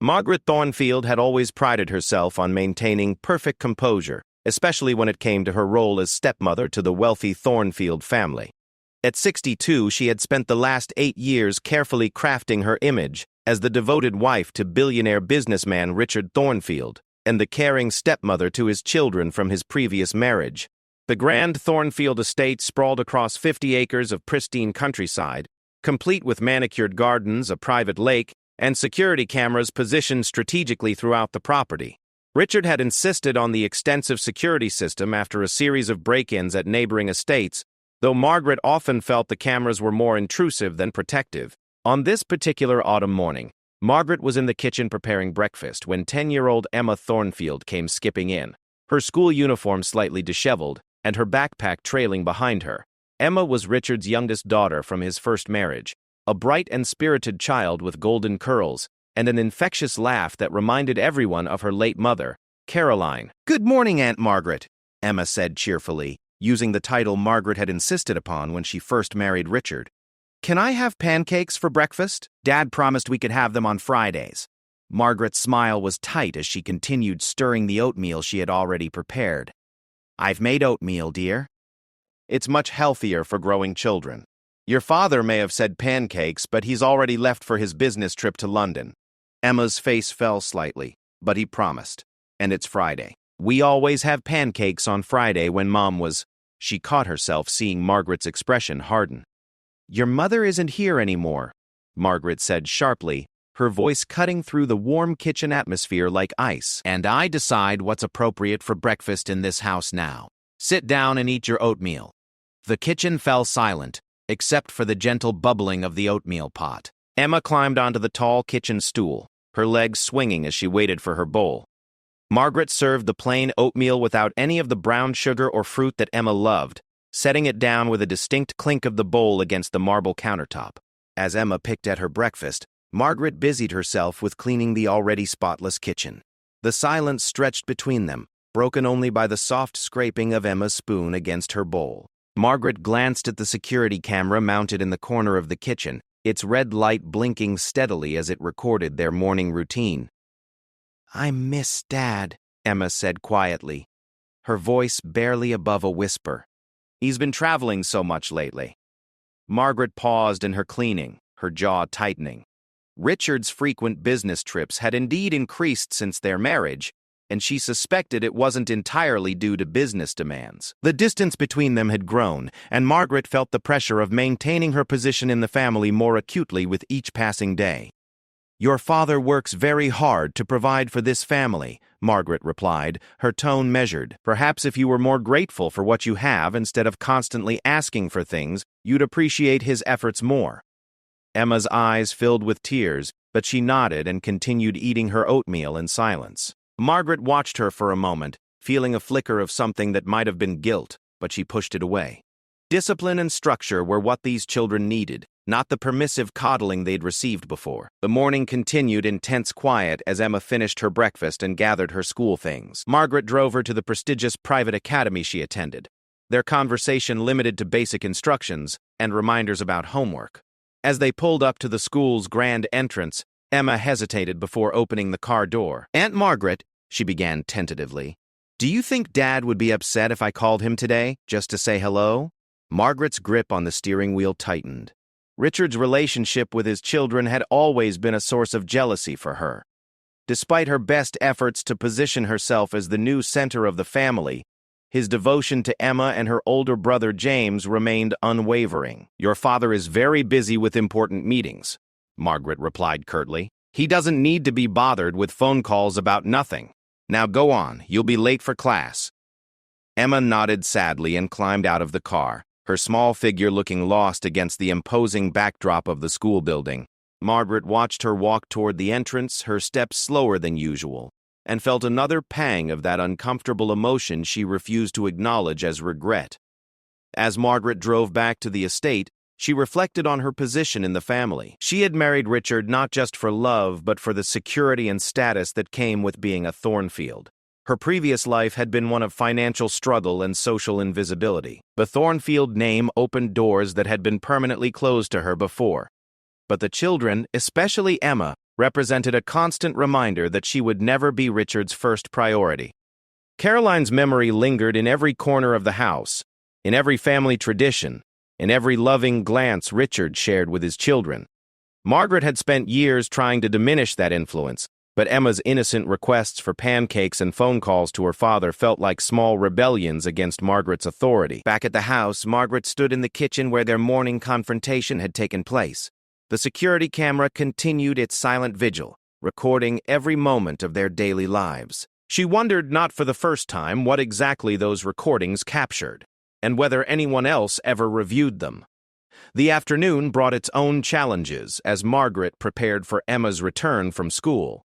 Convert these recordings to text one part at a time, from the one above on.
Margaret Thornfield had always prided herself on maintaining perfect composure, especially when it came to her role as stepmother to the wealthy Thornfield family. At 62, she had spent the last 8 years carefully crafting her image as the devoted wife to billionaire businessman Richard Thornfield and the caring stepmother to his children from his previous marriage. The grand Thornfield estate sprawled across 50 acres of pristine countryside, complete with manicured gardens, a private lake, and security cameras positioned strategically throughout the property. Richard had insisted on the extensive security system after a series of break-ins at neighboring estates, though Margaret often felt the cameras were more intrusive than protective. On this particular autumn morning, Margaret was in the kitchen preparing breakfast when 10-year-old Emma Thornfield came skipping in, her school uniform slightly disheveled and her backpack trailing behind her. Emma was Richard's youngest daughter from his first marriage, a bright and spirited child with golden curls and an infectious laugh that reminded everyone of her late mother, Caroline. "Good morning, Aunt Margaret," Emma said cheerfully, using the title Margaret had insisted upon when she first married Richard. "Can I have pancakes for breakfast? Dad promised we could have them on Fridays." Margaret's smile was tight as she continued stirring the oatmeal she had already prepared. "I've made oatmeal, dear. It's much healthier for growing children. Your father may have said pancakes, but he's already left for his business trip to London." Emma's face fell slightly, but he promised. "And it's Friday. We always have pancakes on Friday when Mom was—" She caught herself seeing Margaret's expression harden. "Your mother isn't here anymore," Margaret said sharply, her voice cutting through the warm kitchen atmosphere like ice. "And I decide what's appropriate for breakfast in this house now. Sit down and eat your oatmeal." The kitchen fell silent, except for the gentle bubbling of the oatmeal pot. Emma climbed onto the tall kitchen stool, her legs swinging as she waited for her bowl. Margaret served the plain oatmeal without any of the brown sugar or fruit that Emma loved, setting it down with a distinct clink of the bowl against the marble countertop. As Emma picked at her breakfast, Margaret busied herself with cleaning the already spotless kitchen. The silence stretched between them, broken only by the soft scraping of Emma's spoon against her bowl. Margaret glanced at the security camera mounted in the corner of the kitchen, its red light blinking steadily as it recorded their morning routine. "I miss Dad," Emma said quietly, her voice barely above a whisper. "He's been traveling so much lately." Margaret paused in her cleaning, her jaw tightening. Richard's frequent business trips had indeed increased since their marriage, and she suspected it wasn't entirely due to business demands. The distance between them had grown, and Margaret felt the pressure of maintaining her position in the family more acutely with each passing day. "Your father works very hard to provide for this family," Margaret replied, her tone measured. "Perhaps if you were more grateful for what you have instead of constantly asking for things, you'd appreciate his efforts more." Emma's eyes filled with tears, but she nodded and continued eating her oatmeal in silence. Margaret watched her for a moment, feeling a flicker of something that might have been guilt, but she pushed it away. Discipline and structure were what these children needed, not the permissive coddling they'd received before. The morning continued in tense quiet as Emma finished her breakfast and gathered her school things. Margaret drove her to the prestigious private academy she attended, their conversation limited to basic instructions and reminders about homework. As they pulled up to the school's grand entrance, Emma hesitated before opening the car door. "Aunt Margaret," she began tentatively, "do you think Dad would be upset if I called him today, just to say hello?" Margaret's grip on the steering wheel tightened. Richard's relationship with his children had always been a source of jealousy for her. Despite her best efforts to position herself as the new center of the family, his devotion to Emma and her older brother James remained unwavering. "Your father is very busy with important meetings," Margaret replied curtly. "He doesn't need to be bothered with phone calls about nothing. Now go on, you'll be late for class." Emma nodded sadly and climbed out of the car, her small figure looking lost against the imposing backdrop of the school building. Margaret watched her walk toward the entrance, her steps slower than usual, and felt another pang of that uncomfortable emotion she refused to acknowledge as regret. As Margaret drove back to the estate, she reflected on her position in the family. She had married Richard not just for love, but for the security and status that came with being a Thornfield. Her previous life had been one of financial struggle and social invisibility. The Thornfield name opened doors that had been permanently closed to her before. But the children, especially Emma, represented a constant reminder that she would never be Richard's first priority. Caroline's memory lingered in every corner of the house, in every family tradition, in every loving glance Richard shared with his children. Margaret had spent years trying to diminish that influence, but Emma's innocent requests for pancakes and phone calls to her father felt like small rebellions against Margaret's authority. Back at the house, Margaret stood in the kitchen where their morning confrontation had taken place. The security camera continued its silent vigil, recording every moment of their daily lives. She wondered, not for the first time, what exactly those recordings captured, and whether anyone else ever reviewed them. The afternoon brought its own challenges as Margaret prepared for Emma's return from school.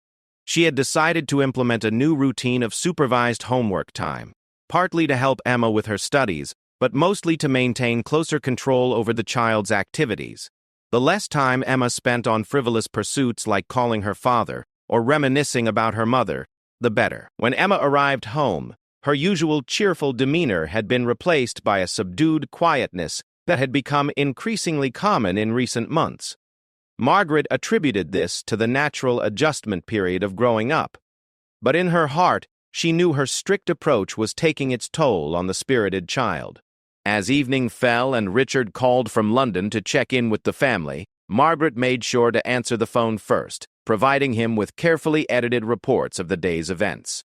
She had decided to implement a new routine of supervised homework time, partly to help Emma with her studies, but mostly to maintain closer control over the child's activities. The less time Emma spent on frivolous pursuits like calling her father or reminiscing about her mother, the better. When Emma arrived home, her usual cheerful demeanor had been replaced by a subdued quietness that had become increasingly common in recent months. Margaret attributed this to the natural adjustment period of growing up, but in her heart, she knew her strict approach was taking its toll on the spirited child. As evening fell and Richard called from London to check in with the family, Margaret made sure to answer the phone first, providing him with carefully edited reports of the day's events.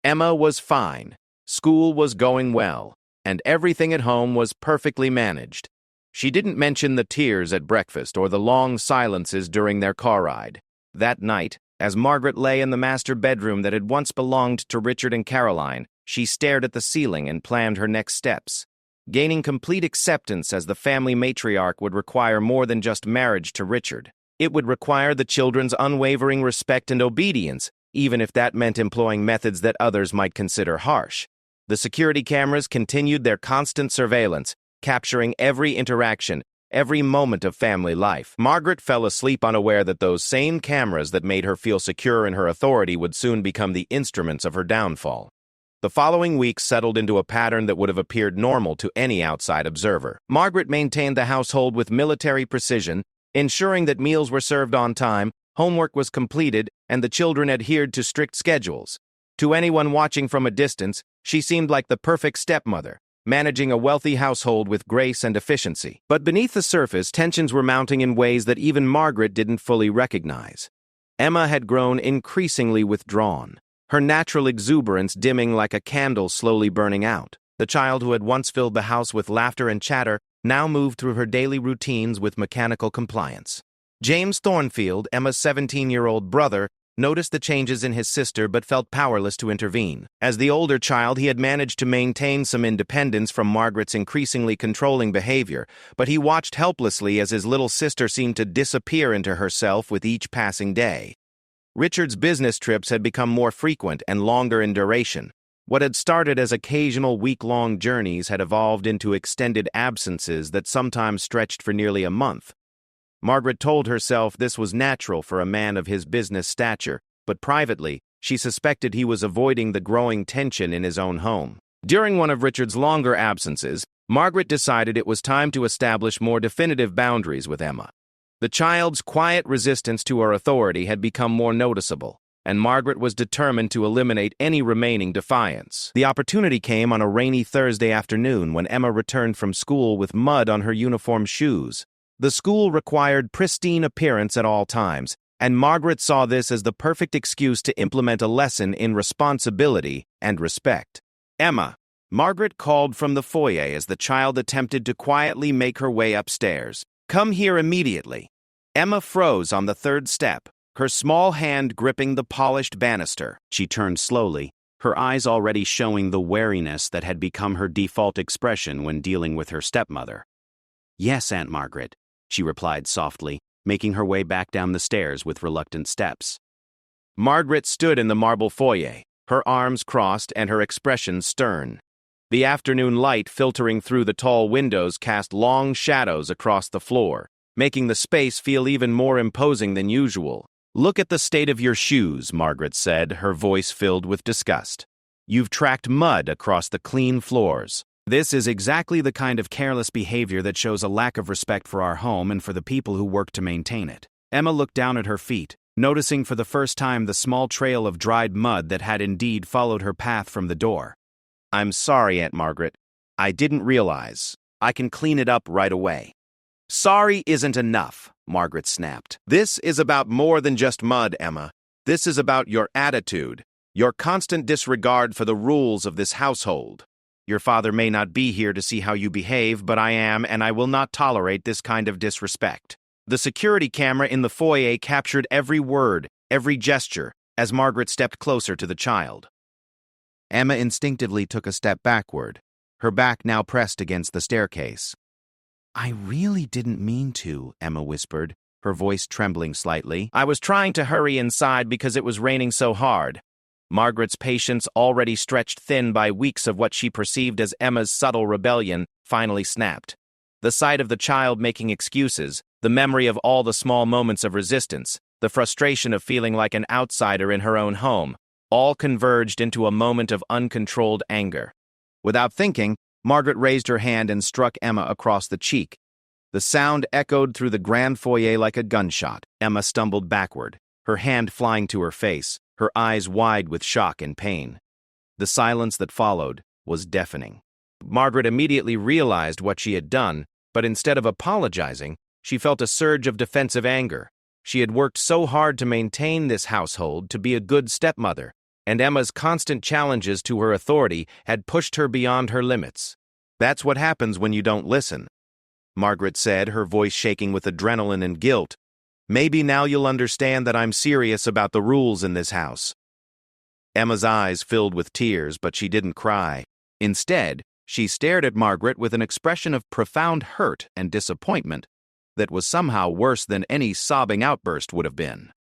Emma was fine, school was going well, and everything at home was perfectly managed. She didn't mention the tears at breakfast or the long silences during their car ride. That night, as Margaret lay in the master bedroom that had once belonged to Richard and Caroline, she stared at the ceiling and planned her next steps. Gaining complete acceptance as the family matriarch would require more than just marriage to Richard. It would require the children's unwavering respect and obedience, even if that meant employing methods that others might consider harsh. The security cameras continued their constant surveillance, capturing every interaction, every moment of family life. Margaret fell asleep unaware that those same cameras that made her feel secure in her authority would soon become the instruments of her downfall. The following weeks settled into a pattern that would have appeared normal to any outside observer. Margaret maintained the household with military precision, ensuring that meals were served on time, homework was completed, and the children adhered to strict schedules. To anyone watching from a distance, she seemed like the perfect stepmother, managing a wealthy household with grace and efficiency. But beneath the surface, tensions were mounting in ways that even Margaret didn't fully recognize. Emma had grown increasingly withdrawn, her natural exuberance dimming like a candle slowly burning out. The child who had once filled the house with laughter and chatter now moved through her daily routines with mechanical compliance. James Thornfield, Emma's 17-year-old brother, noticed the changes in his sister but felt powerless to intervene. As the older child, he had managed to maintain some independence from Margaret's increasingly controlling behavior, but he watched helplessly as his little sister seemed to disappear into herself with each passing day. Richard's business trips had become more frequent and longer in duration. What had started as occasional week-long journeys had evolved into extended absences that sometimes stretched for nearly a month. Margaret told herself this was natural for a man of his business stature, but privately, she suspected he was avoiding the growing tension in his own home. During one of Richard's longer absences, Margaret decided it was time to establish more definitive boundaries with Emma. The child's quiet resistance to her authority had become more noticeable, and Margaret was determined to eliminate any remaining defiance. The opportunity came on a rainy Thursday afternoon when Emma returned from school with mud on her uniform shoes. The school required pristine appearance at all times, and Margaret saw this as the perfect excuse to implement a lesson in responsibility and respect. Emma, Margaret called from the foyer as the child attempted to quietly make her way upstairs. Come here immediately. Emma froze on the third step, her small hand gripping the polished banister. She turned slowly, her eyes already showing the wariness that had become her default expression when dealing with her stepmother. Yes, Aunt Margaret, she replied softly, making her way back down the stairs with reluctant steps. Margaret stood in the marble foyer, her arms crossed and her expression stern. The afternoon light filtering through the tall windows cast long shadows across the floor, making the space feel even more imposing than usual. Look at the state of your shoes, Margaret said, her voice filled with disgust. You've tracked mud across the clean floors. This is exactly the kind of careless behavior that shows a lack of respect for our home and for the people who work to maintain it. Emma looked down at her feet, noticing for the first time the small trail of dried mud that had indeed followed her path from the door. "I'm sorry, Aunt Margaret. I didn't realize. I can clean it up right away." "Sorry isn't enough," Margaret snapped. "This is about more than just mud, Emma. This is about your attitude, your constant disregard for the rules of this household. Your father may not be here to see how you behave, but I am, and I will not tolerate this kind of disrespect." The security camera in the foyer captured every word, every gesture, as Margaret stepped closer to the child. Emma instinctively took a step backward, her back now pressed against the staircase. "I really didn't mean to," Emma whispered, her voice trembling slightly. "I was trying to hurry inside because it was raining so hard." Margaret's patience, already stretched thin by weeks of what she perceived as Emma's subtle rebellion, finally snapped. The sight of the child making excuses, the memory of all the small moments of resistance, the frustration of feeling like an outsider in her own home, all converged into a moment of uncontrolled anger. Without thinking, Margaret raised her hand and struck Emma across the cheek. The sound echoed through the grand foyer like a gunshot. Emma stumbled backward, her hand flying to her face, her eyes wide with shock and pain. The silence that followed was deafening. Margaret immediately realized what she had done, but instead of apologizing, she felt a surge of defensive anger. She had worked so hard to maintain this household, to be a good stepmother, and Emma's constant challenges to her authority had pushed her beyond her limits. "That's what happens when you don't listen," Margaret said, her voice shaking with adrenaline and guilt. "Maybe now you'll understand that I'm serious about the rules in this house." Emma's eyes filled with tears, but she didn't cry. Instead, she stared at Margaret with an expression of profound hurt and disappointment that was somehow worse than any sobbing outburst would have been.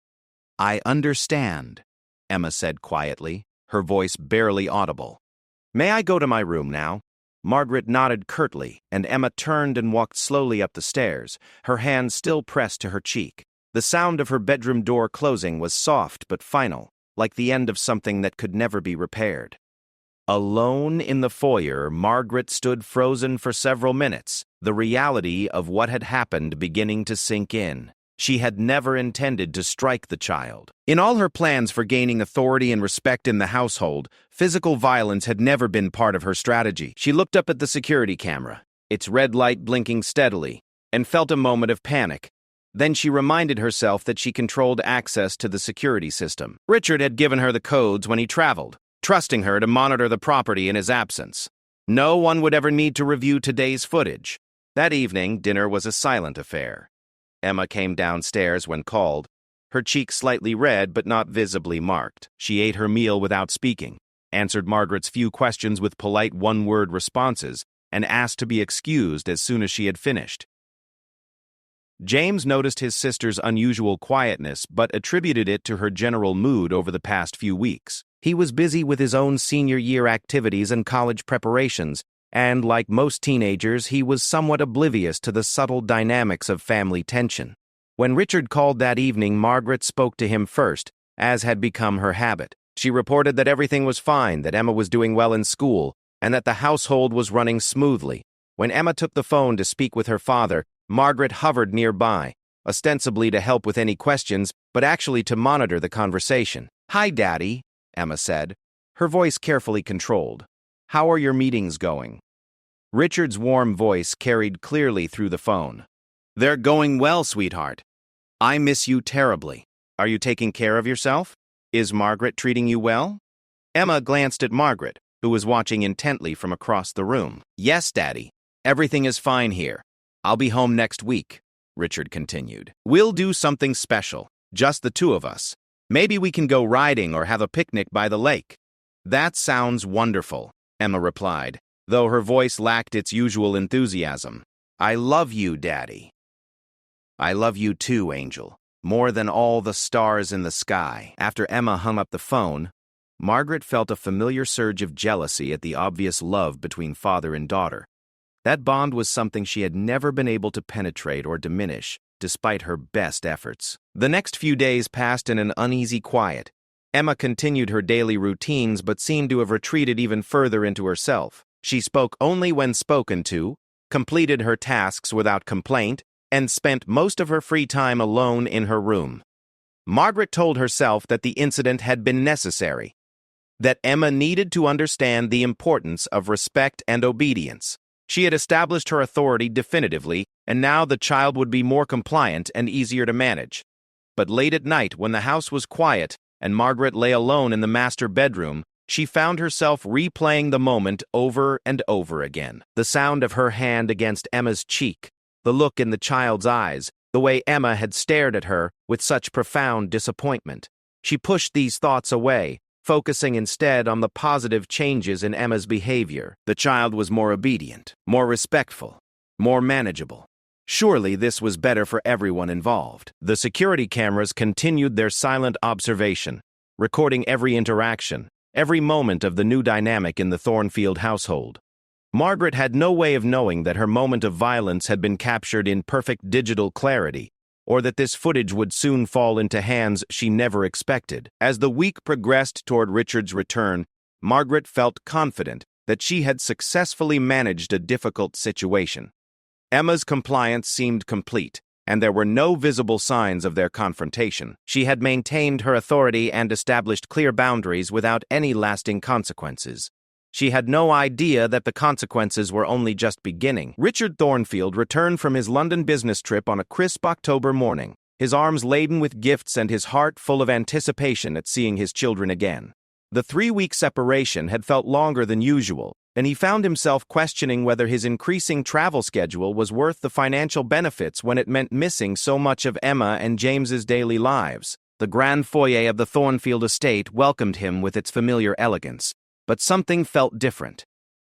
"I understand," Emma said quietly, her voice barely audible. "May I go to my room now?" Margaret nodded curtly, and Emma turned and walked slowly up the stairs, her hand still pressed to her cheek. The sound of her bedroom door closing was soft but final, like the end of something that could never be repaired. Alone in the foyer, Margaret stood frozen for several minutes, the reality of what had happened beginning to sink in. She had never intended to strike the child. In all her plans for gaining authority and respect in the household, physical violence had never been part of her strategy. She looked up at the security camera, its red light blinking steadily, and felt a moment of panic. Then she reminded herself that she controlled access to the security system. Richard had given her the codes when he traveled, trusting her to monitor the property in his absence. No one would ever need to review today's footage. That evening, dinner was a silent affair. Emma came downstairs when called, her cheeks slightly red but not visibly marked. She ate her meal without speaking, answered Margaret's few questions with polite one-word responses, and asked to be excused as soon as she had finished. James noticed his sister's unusual quietness but attributed it to her general mood over the past few weeks. He was busy with his own senior year activities and college preparations, and like most teenagers, he was somewhat oblivious to the subtle dynamics of family tension. When Richard called that evening, Margaret spoke to him first, as had become her habit. She reported that everything was fine, that Emma was doing well in school, and that the household was running smoothly. When Emma took the phone to speak with her father, Margaret hovered nearby, ostensibly to help with any questions, but actually to monitor the conversation. "Hi, Daddy," Emma said, her voice carefully controlled. "How are your meetings going?" Richard's warm voice carried clearly through the phone. "They're going well, sweetheart. I miss you terribly. Are you taking care of yourself? Is Margaret treating you well?" Emma glanced at Margaret, who was watching intently from across the room. "Yes, Daddy. Everything is fine here. I'll be home next week," Richard continued. "We'll do something special, just the two of us. Maybe we can go riding or have a picnic by the lake." "That sounds wonderful," Emma replied, though her voice lacked its usual enthusiasm. "I love you, Daddy." "I love you too, Angel, more than all the stars in the sky." After Emma hung up the phone, Margaret felt a familiar surge of jealousy at the obvious love between father and daughter. That bond was something she had never been able to penetrate or diminish, despite her best efforts. The next few days passed in an uneasy quiet. Emma continued her daily routines but seemed to have retreated even further into herself. She spoke only when spoken to, completed her tasks without complaint, and spent most of her free time alone in her room. Margaret told herself that the incident had been necessary, that Emma needed to understand the importance of respect and obedience. She had established her authority definitively, and now the child would be more compliant and easier to manage. But late at night, when the house was quiet and Margaret lay alone in the master bedroom, she found herself replaying the moment over and over again. The sound of her hand against Emma's cheek, the look in the child's eyes, the way Emma had stared at her with such profound disappointment. She pushed these thoughts away, focusing instead on the positive changes in Emma's behavior. The child was more obedient, more respectful, more manageable. Surely this was better for everyone involved. The security cameras continued their silent observation, recording every interaction, every moment of the new dynamic in the Thornfield household. Margaret had no way of knowing that her moment of violence had been captured in perfect digital clarity, or that this footage would soon fall into hands she never expected. As the week progressed toward Richard's return, Margaret felt confident that she had successfully managed a difficult situation. Emma's compliance seemed complete, and there were no visible signs of their confrontation. She had maintained her authority and established clear boundaries without any lasting consequences. She had no idea that the consequences were only just beginning. Richard Thornfield returned from his London business trip on a crisp October morning, his arms laden with gifts and his heart full of anticipation at seeing his children again. The 3-week separation had felt longer than usual, and he found himself questioning whether his increasing travel schedule was worth the financial benefits when it meant missing so much of Emma and James's daily lives. The grand foyer of the Thornfield estate welcomed him with its familiar elegance, but something felt different.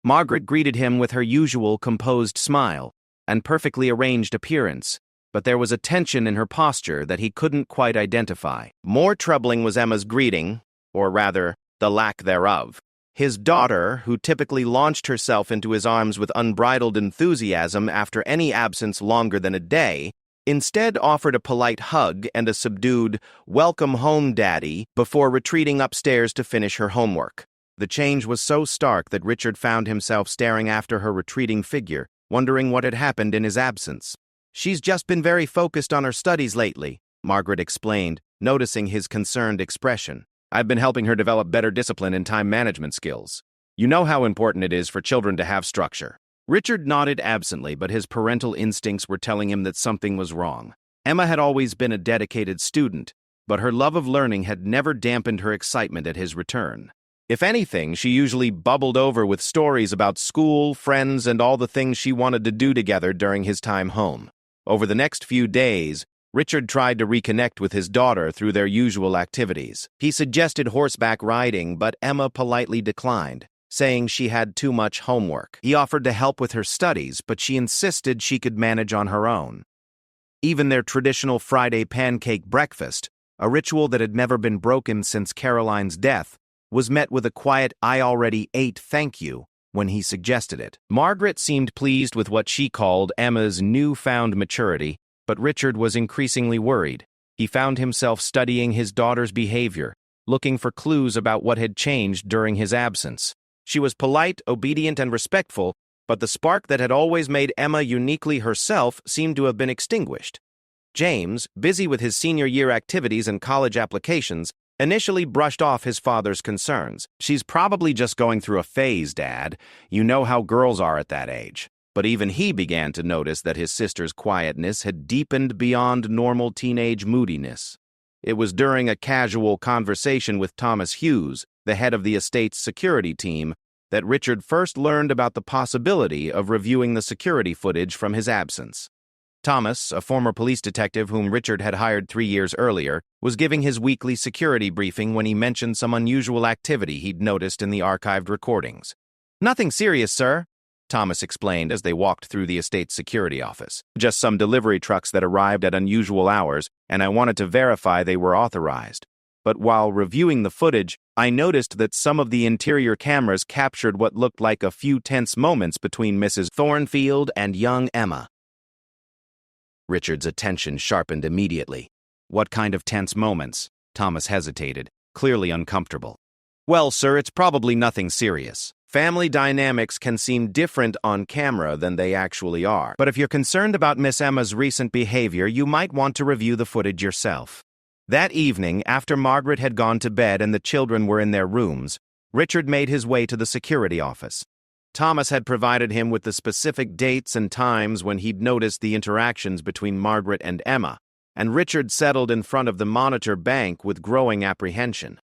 Margaret greeted him with her usual composed smile and perfectly arranged appearance, but there was a tension in her posture that he couldn't quite identify. More troubling was Emma's greeting, or rather, the lack thereof. His daughter, who typically launched herself into his arms with unbridled enthusiasm after any absence longer than a day, instead offered a polite hug and a subdued, "Welcome home, Daddy," before retreating upstairs to finish her homework. The change was so stark that Richard found himself staring after her retreating figure, wondering what had happened in his absence. "She's just been very focused on her studies lately," Margaret explained, noticing his concerned expression. "I've been helping her develop better discipline and time management skills. You know how important it is for children to have structure." Richard nodded absently, but his parental instincts were telling him that something was wrong. Emma had always been a dedicated student, but her love of learning had never dampened her excitement at his return. If anything, she usually bubbled over with stories about school, friends, and all the things she wanted to do together during his time home. Over the next few days, Richard tried to reconnect with his daughter through their usual activities. He suggested horseback riding, but Emma politely declined, saying she had too much homework. He offered to help with her studies, but she insisted she could manage on her own. Even their traditional Friday pancake breakfast, a ritual that had never been broken since Caroline's death, was met with a quiet "I already ate, thank you," when he suggested it. Margaret seemed pleased with what she called Emma's newfound maturity, but Richard was increasingly worried. He found himself studying his daughter's behavior, looking for clues about what had changed during his absence. She was polite, obedient, and respectful, but the spark that had always made Emma uniquely herself seemed to have been extinguished. James, busy with his senior year activities and college applications, initially brushed off his father's concerns. "She's probably just going through a phase, Dad. You know how girls are at that age." But even he began to notice that his sister's quietness had deepened beyond normal teenage moodiness. It was during a casual conversation with Thomas Hughes, the head of the estate's security team, that Richard first learned about the possibility of reviewing the security footage from his absence. Thomas, a former police detective whom Richard had hired 3 years earlier, was giving his weekly security briefing when he mentioned some unusual activity he'd noticed in the archived recordings. "Nothing serious, sir," Thomas explained as they walked through the estate's security office. "Just some delivery trucks that arrived at unusual hours, and I wanted to verify they were authorized. But while reviewing the footage, I noticed that some of the interior cameras captured what looked like a few tense moments between Mrs. Thornfield and young Emma." Richard's attention sharpened immediately. "What kind of tense moments?" Thomas hesitated, clearly uncomfortable. "Well, sir, it's probably nothing serious. Family dynamics can seem different on camera than they actually are. But if you're concerned about Miss Emma's recent behavior, you might want to review the footage yourself." That evening, after Margaret had gone to bed and the children were in their rooms, Richard made his way to the security office. Thomas had provided him with the specific dates and times when he'd noticed the interactions between Margaret and Emma, and Richard settled in front of the monitor bank with growing apprehension.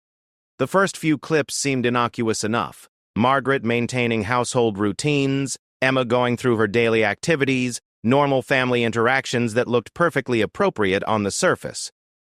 The first few clips seemed innocuous enough. Margaret maintaining household routines, Emma going through her daily activities, normal family interactions that looked perfectly appropriate on the surface.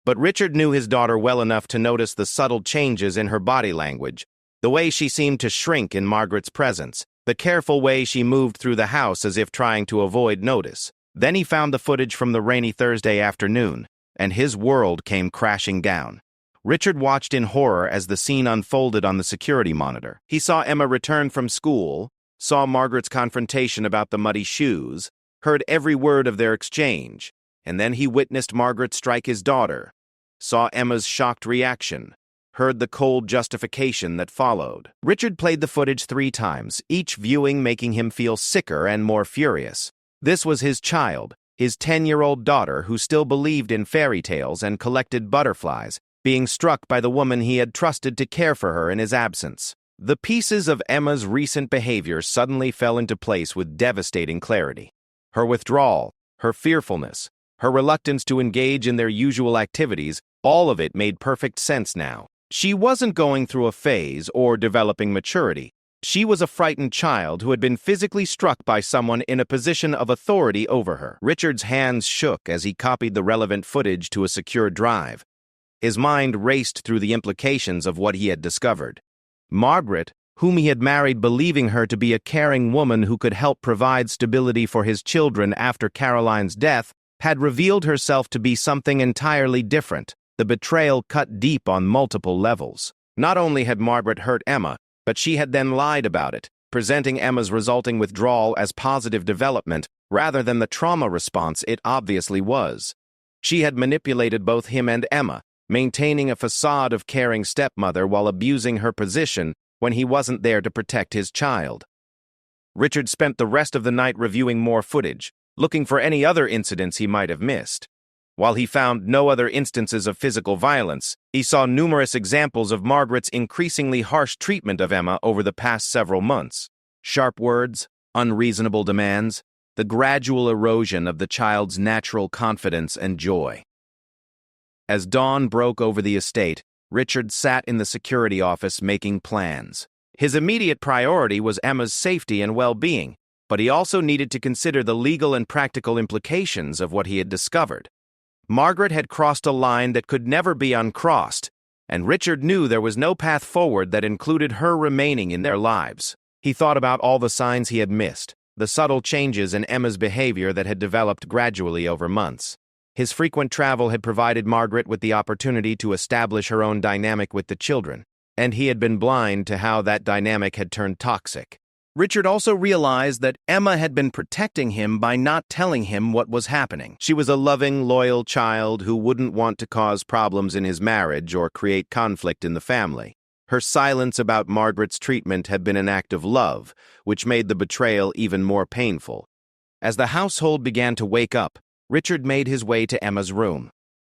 But Richard knew his daughter well enough to notice the subtle changes in her body language, the way she seemed to shrink in Margaret's presence, the careful way she moved through the house as if trying to avoid notice. Then he found the footage from the rainy Thursday afternoon, and his world came crashing down. Richard watched in horror as the scene unfolded on the security monitor. He saw Emma return from school, saw Margaret's confrontation about the muddy shoes, heard every word of their exchange, and then he witnessed Margaret strike his daughter, saw Emma's shocked reaction, heard the cold justification that followed. Richard played the footage 3 times, each viewing making him feel sicker and more furious. This was his child, his 10-year-old daughter who still believed in fairy tales and collected butterflies, being struck by the woman he had trusted to care for her in his absence. The pieces of Emma's recent behavior suddenly fell into place with devastating clarity. Her withdrawal, her fearfulness, her reluctance to engage in their usual activities, all of it made perfect sense now. She wasn't going through a phase or developing maturity. She was a frightened child who had been physically struck by someone in a position of authority over her. Richard's hands shook as he copied the relevant footage to a secure drive. His mind raced through the implications of what he had discovered. Margaret, whom he had married believing her to be a caring woman who could help provide stability for his children after Caroline's death, had revealed herself to be something entirely different. The betrayal cut deep on multiple levels. Not only had Margaret hurt Emma, but she had then lied about it, presenting Emma's resulting withdrawal as positive development rather than the trauma response it obviously was. She had manipulated both him and Emma, maintaining a facade of caring stepmother while abusing her position when he wasn't there to protect his child. Richard spent the rest of the night reviewing more footage, looking for any other incidents he might have missed. While he found no other instances of physical violence, he saw numerous examples of Margaret's increasingly harsh treatment of Emma over the past several months. Sharp words, unreasonable demands, the gradual erosion of the child's natural confidence and joy. As dawn broke over the estate, Richard sat in the security office making plans. His immediate priority was Emma's safety and well-being, but he also needed to consider the legal and practical implications of what he had discovered. Margaret had crossed a line that could never be uncrossed, and Richard knew there was no path forward that included her remaining in their lives. He thought about all the signs he had missed, the subtle changes in Emma's behavior that had developed gradually over months. His frequent travel had provided Margaret with the opportunity to establish her own dynamic with the children, and he had been blind to how that dynamic had turned toxic. Richard also realized that Emma had been protecting him by not telling him what was happening. She was a loving, loyal child who wouldn't want to cause problems in his marriage or create conflict in the family. Her silence about Margaret's treatment had been an act of love, which made the betrayal even more painful. As the household began to wake up, Richard made his way to Emma's room.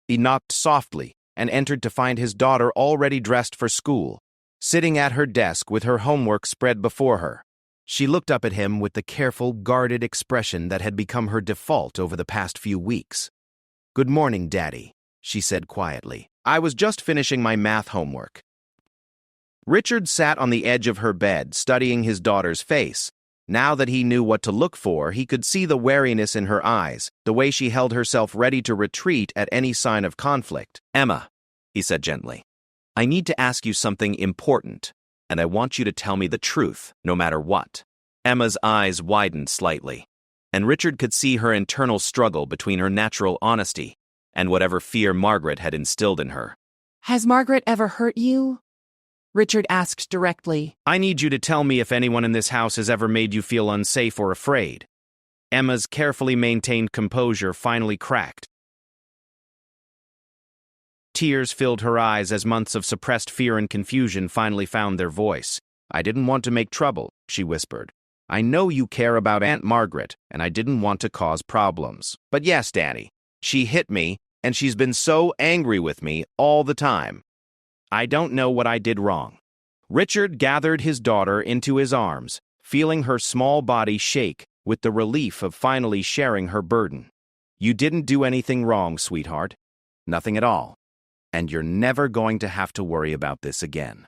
He knocked softly and entered to find his daughter already dressed for school, sitting at her desk with her homework spread before her. She looked up at him with the careful, guarded expression that had become her default over the past few weeks. "Good morning, Daddy," she said quietly. "I was just finishing my math homework." Richard sat on the edge of her bed, studying his daughter's face. Now that he knew what to look for, he could see the wariness in her eyes, the way she held herself ready to retreat at any sign of conflict. "Emma," he said gently, "I need to ask you something important, and I want you to tell me the truth, no matter what." Emma's eyes widened slightly, and Richard could see her internal struggle between her natural honesty and whatever fear Margaret had instilled in her. "Has Margaret ever hurt you?" Richard asked directly. "I need you to tell me if anyone in this house has ever made you feel unsafe or afraid." Emma's carefully maintained composure finally cracked. Tears filled her eyes as months of suppressed fear and confusion finally found their voice. "I didn't want to make trouble," she whispered. "I know you care about Aunt Margaret, and I didn't want to cause problems. But yes, Daddy, she hit me, and she's been so angry with me all the time. I don't know what I did wrong." Richard gathered his daughter into his arms, feeling her small body shake with the relief of finally sharing her burden. "You didn't do anything wrong, sweetheart. Nothing at all. And you're never going to have to worry about this again.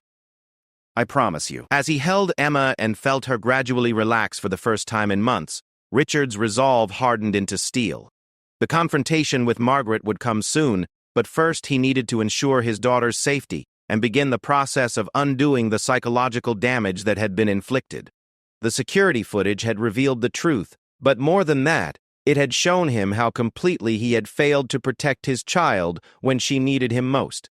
I promise you." As he held Emma and felt her gradually relax for the first time in months, Richard's resolve hardened into steel. The confrontation with Margaret would come soon, but first he needed to ensure his daughter's safety and begin the process of undoing the psychological damage that had been inflicted. The security footage had revealed the truth, but more than that, it had shown him how completely he had failed to protect his child when she needed him most.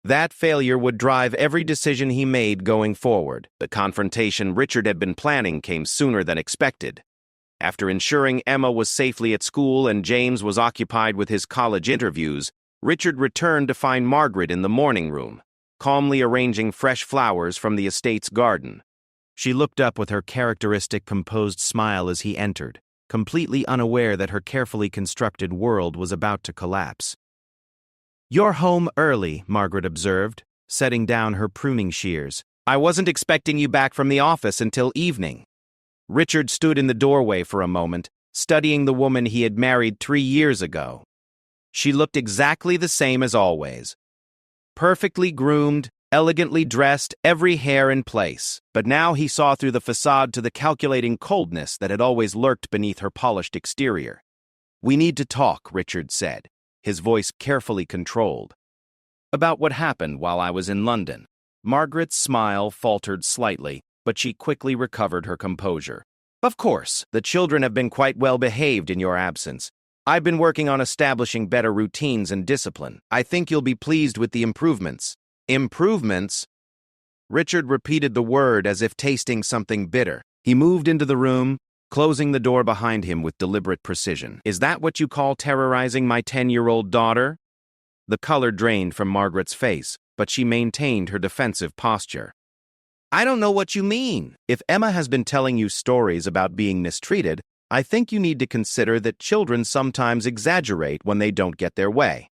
That failure would drive every decision he made going forward. The confrontation Richard had been planning came sooner than expected. After ensuring Emma was safely at school and James was occupied with his college interviews, Richard returned to find Margaret in the morning room, calmly arranging fresh flowers from the estate's garden. She looked up with her characteristic composed smile as he entered, completely unaware that her carefully constructed world was about to collapse. "You're home early," Margaret observed, setting down her pruning shears. "I wasn't expecting you back from the office until evening." Richard stood in the doorway for a moment, studying the woman he had married 3 years ago. She looked exactly the same as always. Perfectly groomed, elegantly dressed, every hair in place. But now he saw through the facade to the calculating coldness that had always lurked beneath her polished exterior. "We need to talk," Richard said, his voice carefully controlled. "About what happened while I was in London." Margaret's smile faltered slightly, but she quickly recovered her composure. "Of course, the children have been quite well behaved in your absence. I've been working on establishing better routines and discipline. I think you'll be pleased with the improvements." "Improvements?" Richard repeated the word as if tasting something bitter. He moved into the room, closing the door behind him with deliberate precision. "Is that what you call terrorizing my 10-year-old daughter?" The color drained from Margaret's face, but she maintained her defensive posture. "I don't know what you mean. If Emma has been telling you stories about being mistreated, I think you need to consider that children sometimes exaggerate when they don't get their way."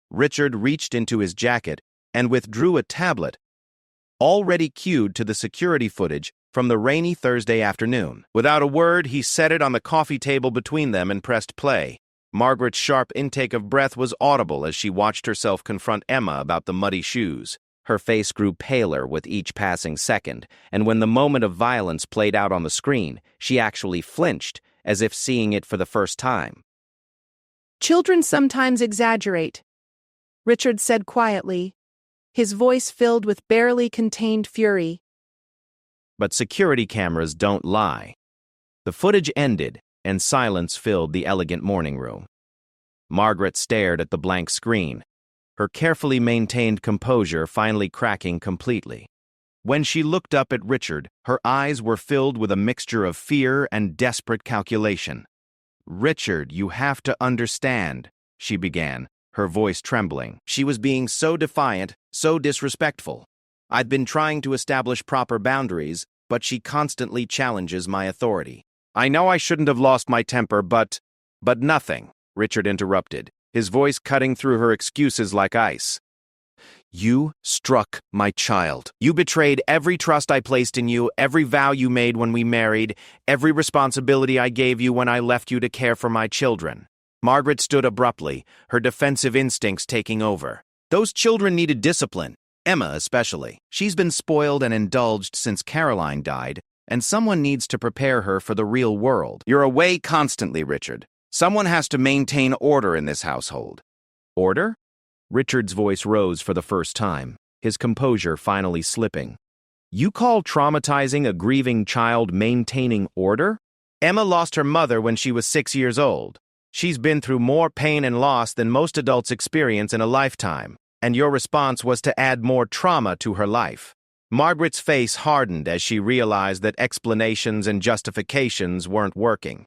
Richard reached into his jacket and withdrew a tablet, already cued to the security footage from the rainy Thursday afternoon. Without a word, he set it on the coffee table between them and pressed play. Margaret's sharp intake of breath was audible as she watched herself confront Emma about the muddy shoes. Her face grew paler with each passing second, and when the moment of violence played out on the screen, she actually flinched, as if seeing it for the first time. "Children sometimes exaggerate," Richard said quietly, his voice filled with barely contained fury. But security cameras don't lie. The footage ended, and silence filled the elegant morning room. Margaret stared at the blank screen, her carefully maintained composure finally cracking completely. When she looked up at Richard, her eyes were filled with a mixture of fear and desperate calculation. "Richard, you have to understand," she began, her voice trembling. She was being so defiant, so disrespectful. "I've been trying to establish proper boundaries, but she constantly challenges my authority. I know I shouldn't have lost my temper, but nothing," Richard interrupted, his voice cutting through her excuses like ice. "You struck my child. You betrayed every trust I placed in you, every vow you made when we married, every responsibility I gave you when I left you to care for my children." Margaret stood abruptly, her defensive instincts taking over. "Those children needed discipline, Emma especially. She's been spoiled and indulged since Caroline died, and someone needs to prepare her for the real world. You're away constantly, Richard. Someone has to maintain order in this household." "Order?" Richard's voice rose for the first time, his composure finally slipping. "You call traumatizing a grieving child maintaining order? Emma lost her mother when she was 6 years old. She's been through more pain and loss than most adults experience in a lifetime, and your response was to add more trauma to her life." Margaret's face hardened as she realized that explanations and justifications weren't working.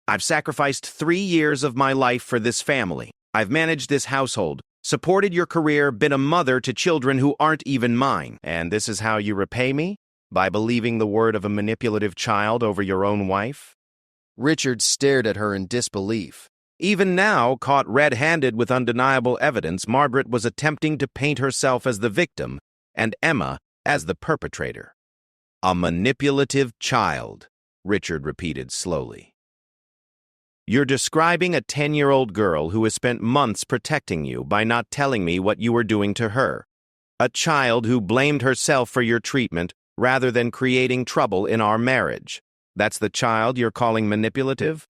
"I've sacrificed 3 years of my life for this family. I've managed this household, supported your career, been a mother to children who aren't even mine. And this is how you repay me? By believing the word of a manipulative child over your own wife?" Richard stared at her in disbelief. Even now, caught red-handed with undeniable evidence, Margaret was attempting to paint herself as the victim and Emma as the perpetrator. "A manipulative child," Richard repeated slowly. "You're describing a 10-year-old girl who has spent months protecting you by not telling me what you were doing to her. A child who blamed herself for your treatment rather than creating trouble in our marriage. That's the child you're calling manipulative?"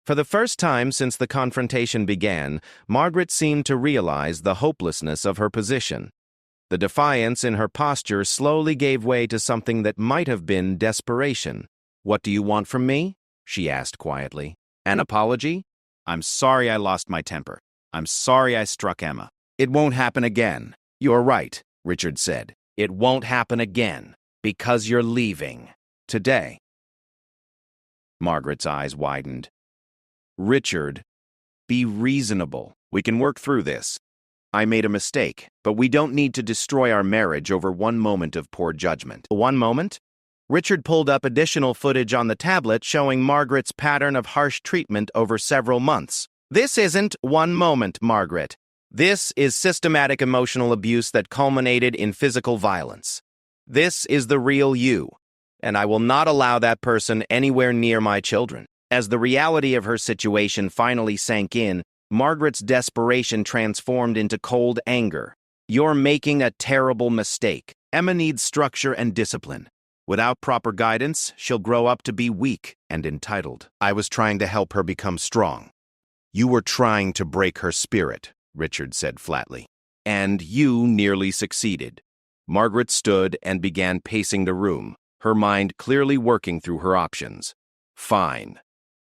For the first time since the confrontation began, Margaret seemed to realize the hopelessness of her position. The defiance in her posture slowly gave way to something that might have been desperation. "What do you want from me?" she asked quietly. "An apology? I'm sorry I lost my temper. I'm sorry I struck Emma. It won't happen again." "You're right," Richard said. "It won't happen again, because you're leaving. Today." Margaret's eyes widened. "Richard, be reasonable. We can work through this. I made a mistake, but we don't need to destroy our marriage over one moment of poor judgment." "One moment?" Richard pulled up additional footage on the tablet showing Margaret's pattern of harsh treatment over several months. "This isn't one moment, Margaret. This is systematic emotional abuse that culminated in physical violence. This is the real you, and I will not allow that person anywhere near my children." As the reality of her situation finally sank in, Margaret's desperation transformed into cold anger. "You're making a terrible mistake. Emma needs structure and discipline. Without proper guidance, she'll grow up to be weak and entitled. I was trying to help her become strong." "You were trying to break her spirit," Richard said flatly. "And you nearly succeeded." Margaret stood and began pacing the room, her mind clearly working through her options. "Fine.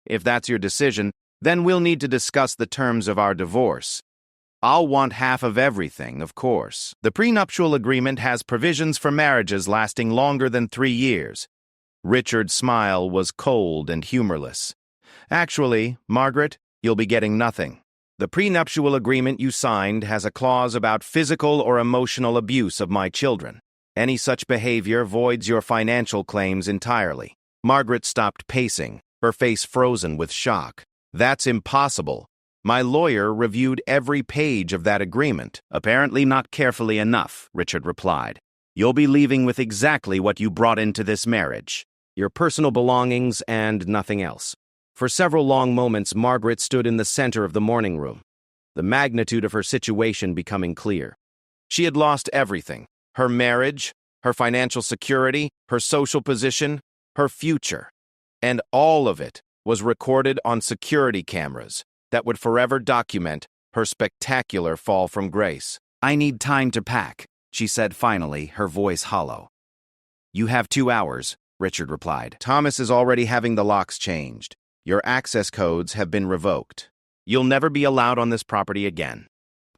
If that's your decision, then we'll need to discuss the terms of our divorce. I'll want half of everything, of course. The prenuptial agreement has provisions for marriages lasting longer than 3 years. Richard's smile was cold and humorless. "Actually, Margaret, you'll be getting nothing. The prenuptial agreement you signed has a clause about physical or emotional abuse of my children. Any such behavior voids your financial claims entirely." Margaret stopped pacing, her face frozen with shock. "That's impossible. My lawyer reviewed every page of that agreement." "Apparently not carefully enough," Richard replied. "You'll be leaving with exactly what you brought into this marriage. Your personal belongings and nothing else." For several long moments, Margaret stood in the center of the morning room, the magnitude of her situation becoming clear. She had lost everything: her marriage, her financial security, her social position, her future. And all of it was recorded on security cameras that would forever document her spectacular fall from grace. "I need time to pack," she said finally, her voice hollow. "You have 2 hours," Richard replied. "Thomas is already having the locks changed. Your access codes have been revoked. You'll never be allowed on this property again."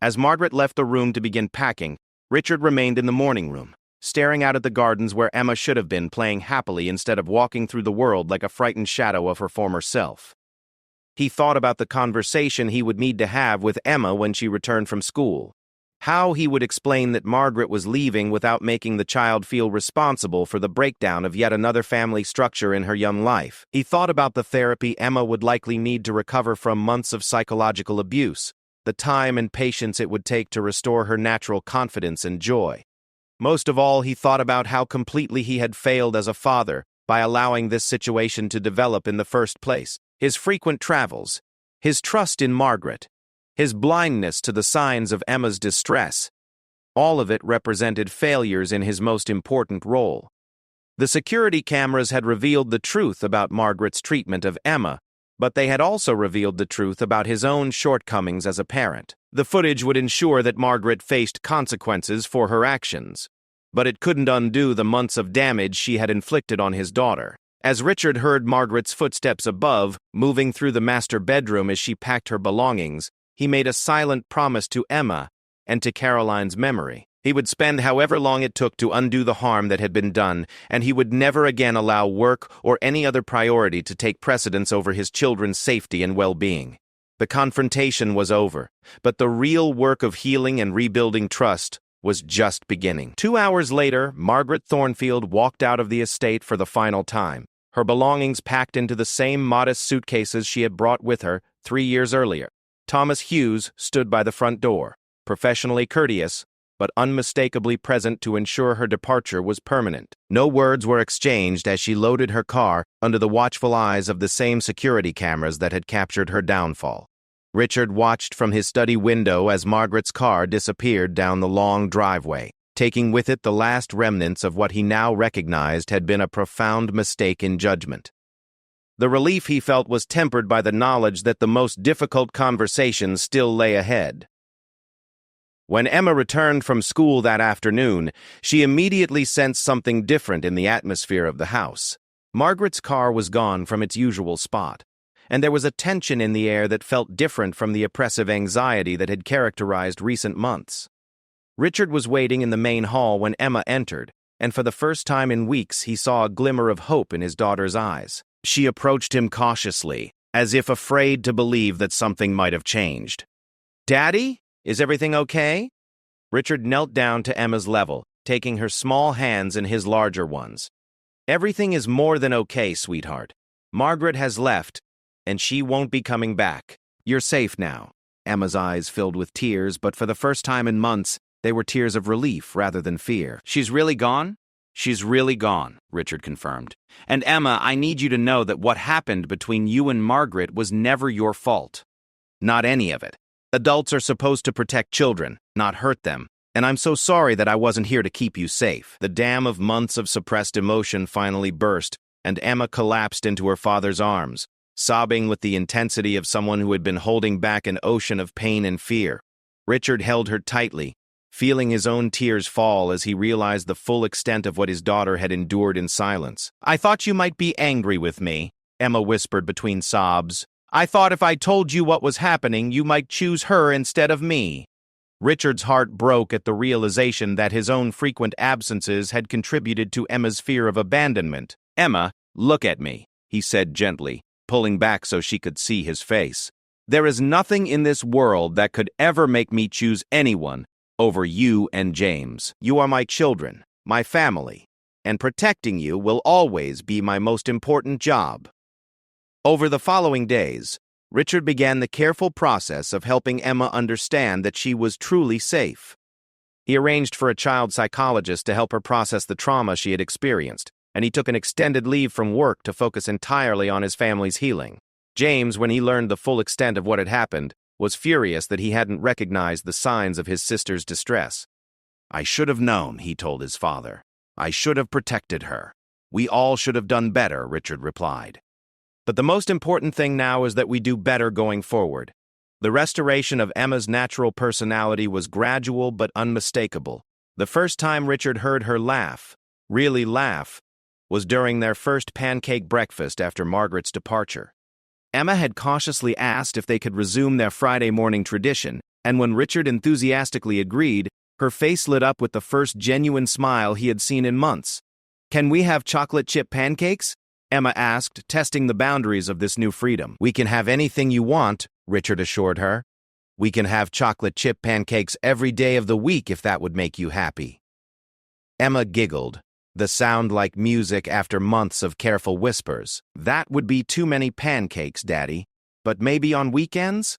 As Margaret left the room to begin packing, Richard remained in the morning room, staring out at the gardens where Emma should have been, playing happily instead of walking through the world like a frightened shadow of her former self. He thought about the conversation he would need to have with Emma when she returned from school. How he would explain that Margaret was leaving without making the child feel responsible for the breakdown of yet another family structure in her young life. He thought about the therapy Emma would likely need to recover from months of psychological abuse, the time and patience it would take to restore her natural confidence and joy. Most of all, he thought about how completely he had failed as a father by allowing this situation to develop in the first place. His frequent travels, his trust in Margaret, his blindness to the signs of Emma's distress, all of it represented failures in his most important role. The security cameras had revealed the truth about Margaret's treatment of Emma, but they had also revealed the truth about his own shortcomings as a parent. The footage would ensure that Margaret faced consequences for her actions, but it couldn't undo the months of damage she had inflicted on his daughter. As Richard heard Margaret's footsteps above, moving through the master bedroom as she packed her belongings, he made a silent promise to Emma and to Caroline's memory. He would spend however long it took to undo the harm that had been done, and he would never again allow work or any other priority to take precedence over his children's safety and well-being. The confrontation was over, but the real work of healing and rebuilding trust was just beginning. 2 hours later, Margaret Thornfield walked out of the estate for the final time, her belongings packed into the same modest suitcases she had brought with her 3 years earlier, Thomas Hughes stood by the front door, professionally courteous, but unmistakably present to ensure her departure was permanent. No words were exchanged as she loaded her car under the watchful eyes of the same security cameras that had captured her downfall. Richard watched from his study window as Margaret's car disappeared down the long driveway, taking with it the last remnants of what he now recognized had been a profound mistake in judgment. The relief he felt was tempered by the knowledge that the most difficult conversations still lay ahead. When Emma returned from school that afternoon, she immediately sensed something different in the atmosphere of the house. Margaret's car was gone from its usual spot, and there was a tension in the air that felt different from the oppressive anxiety that had characterized recent months. Richard was waiting in the main hall when Emma entered, and for the first time in weeks he saw a glimmer of hope in his daughter's eyes. She approached him cautiously, as if afraid to believe that something might have changed. "Daddy? Is everything okay?" Richard knelt down to Emma's level, taking her small hands in his larger ones. "Everything is more than okay, sweetheart. Margaret has left, and she won't be coming back. You're safe now." Emma's eyes filled with tears, but for the first time in months, they were tears of relief rather than fear. "She's really gone?" "She's really gone," Richard confirmed. "And Emma, I need you to know that what happened between you and Margaret was never your fault." "Not any of it. Adults are supposed to protect children, not hurt them, and I'm so sorry that I wasn't here to keep you safe." The dam of months of suppressed emotion finally burst, and Emma collapsed into her father's arms, sobbing with the intensity of someone who had been holding back an ocean of pain and fear. Richard held her tightly, feeling his own tears fall as he realized the full extent of what his daughter had endured in silence. "I thought you might be angry with me," Emma whispered between sobs. "I thought if I told you what was happening, you might choose her instead of me." Richard's heart broke at the realization that his own frequent absences had contributed to Emma's fear of abandonment. "Emma, look at me," he said gently, pulling back so she could see his face. "There is nothing in this world that could ever make me choose anyone over you and James. You are my children, my family, and protecting you will always be my most important job." Over the following days, Richard began the careful process of helping Emma understand that she was truly safe. He arranged for a child psychologist to help her process the trauma she had experienced, and he took an extended leave from work to focus entirely on his family's healing. James, when he learned the full extent of what had happened, was furious that he hadn't recognized the signs of his sister's distress. "I should have known," he told his father. "I should have protected her. We all should have done better," Richard replied. "But the most important thing now is that we do better going forward." The restoration of Emma's natural personality was gradual but unmistakable. The first time Richard heard her laugh, really laugh, was during their first pancake breakfast after Margaret's departure. Emma had cautiously asked if they could resume their Friday morning tradition, and when Richard enthusiastically agreed, her face lit up with the first genuine smile he had seen in months. "Can we have chocolate chip pancakes?" Emma asked, testing the boundaries of this new freedom. "We can have anything you want," Richard assured her. "We can have chocolate chip pancakes every day of the week if that would make you happy." Emma giggled, the sound like music after months of careful whispers. "That would be too many pancakes, Daddy. But maybe on weekends?"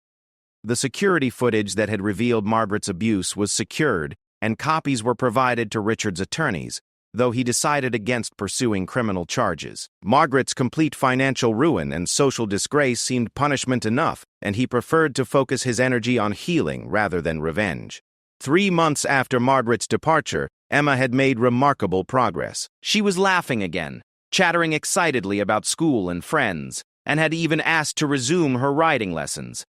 The security footage that had revealed Margaret's abuse was secured, and copies were provided to Richard's attorneys, though he decided against pursuing criminal charges. Margaret's complete financial ruin and social disgrace seemed punishment enough, and he preferred to focus his energy on healing rather than revenge. 3 months after Margaret's departure, Emma had made remarkable progress. She was laughing again, chattering excitedly about school and friends, and had even asked to resume her writing lessons.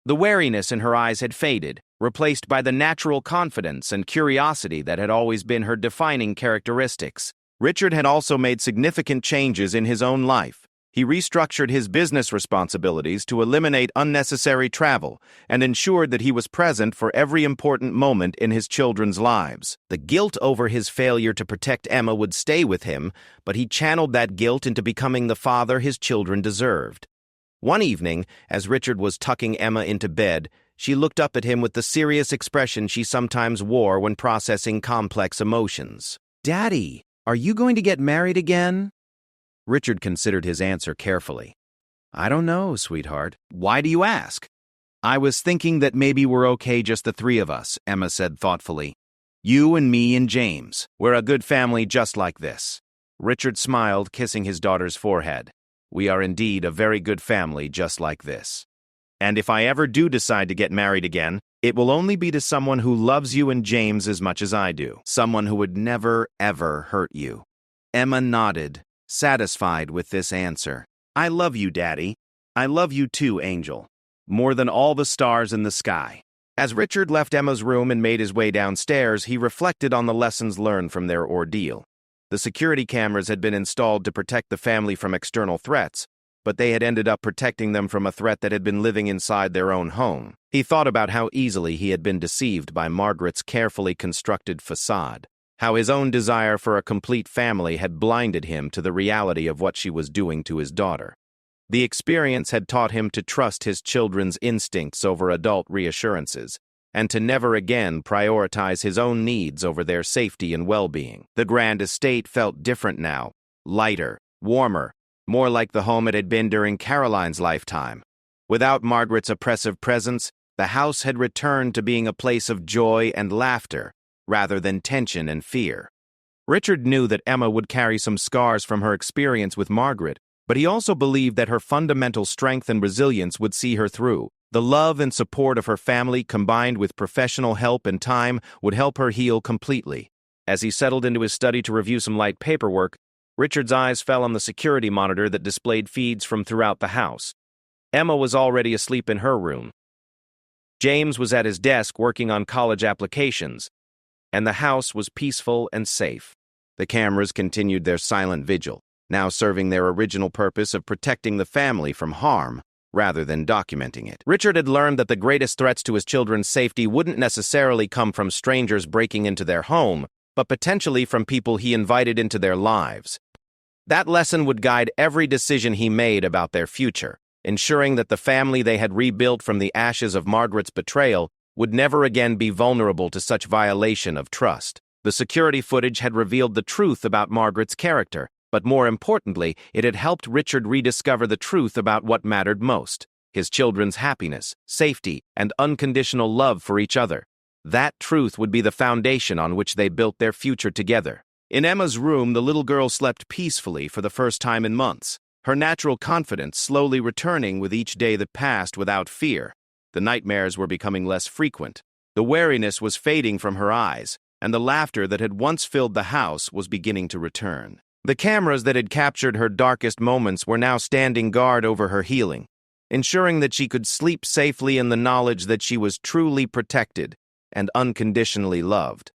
The wariness in her eyes had faded, replaced by the natural confidence and curiosity that had always been her defining characteristics. Richard had also made significant changes in his own life. He restructured his business responsibilities to eliminate unnecessary travel and ensured that he was present for every important moment in his children's lives. The guilt over his failure to protect Emma would stay with him, but he channeled that guilt into becoming the father his children deserved. One evening, as Richard was tucking Emma into bed, she looked up at him with the serious expression she sometimes wore when processing complex emotions. "Daddy, are you going to get married again?" Richard considered his answer carefully. I don't know, sweetheart. Why do you ask? I was thinking that maybe we're okay just the three of us, Emma said thoughtfully. You and me and James. We're a good family just like this. Richard smiled, kissing his daughter's forehead. We are indeed a very good family just like this. And if I ever do decide to get married again, it will only be to someone who loves you and James as much as I do. Someone who would never, ever hurt you. Emma nodded, satisfied with this answer. I love you, Daddy. I love you too, Angel. More than all the stars in the sky. As Richard left Emma's room and made his way downstairs, he reflected on the lessons learned from their ordeal. The security cameras had been installed to protect the family from external threats, but they had ended up protecting them from a threat that had been living inside their own home. He thought about how easily he had been deceived by Margaret's carefully constructed facade, how his own desire for a complete family had blinded him to the reality of what she was doing to his daughter. The experience had taught him to trust his children's instincts over adult reassurances, and to never again prioritize his own needs over their safety and well-being. The grand estate felt different now, lighter, warmer, more like the home it had been during Caroline's lifetime. Without Margaret's oppressive presence, the house had returned to being a place of joy and laughter, rather than tension and fear. Richard knew that Emma would carry some scars from her experience with Margaret, but he also believed that her fundamental strength and resilience would see her through. The love and support of her family, combined with professional help and time, would help her heal completely. As he settled into his study to review some light paperwork, Richard's eyes fell on the security monitor that displayed feeds from throughout the house. Emma was already asleep in her room. James was at his desk working on college applications, and the house was peaceful and safe. The cameras continued their silent vigil, now serving their original purpose of protecting the family from harm, rather than documenting it. Richard had learned that the greatest threats to his children's safety wouldn't necessarily come from strangers breaking into their home, but potentially from people he invited into their lives. That lesson would guide every decision he made about their future, ensuring that the family they had rebuilt from the ashes of Margaret's betrayal would never again be vulnerable to such violation of trust. The security footage had revealed the truth about Margaret's character, but more importantly, it had helped Richard rediscover the truth about what mattered most: his children's happiness, safety, and unconditional love for each other. That truth would be the foundation on which they built their future together. In Emma's room, the little girl slept peacefully for the first time in months, her natural confidence slowly returning with each day that passed without fear. The nightmares were becoming less frequent. The wariness was fading from her eyes, and the laughter that had once filled the house was beginning to return. The cameras that had captured her darkest moments were now standing guard over her healing, ensuring that she could sleep safely in the knowledge that she was truly protected and unconditionally loved.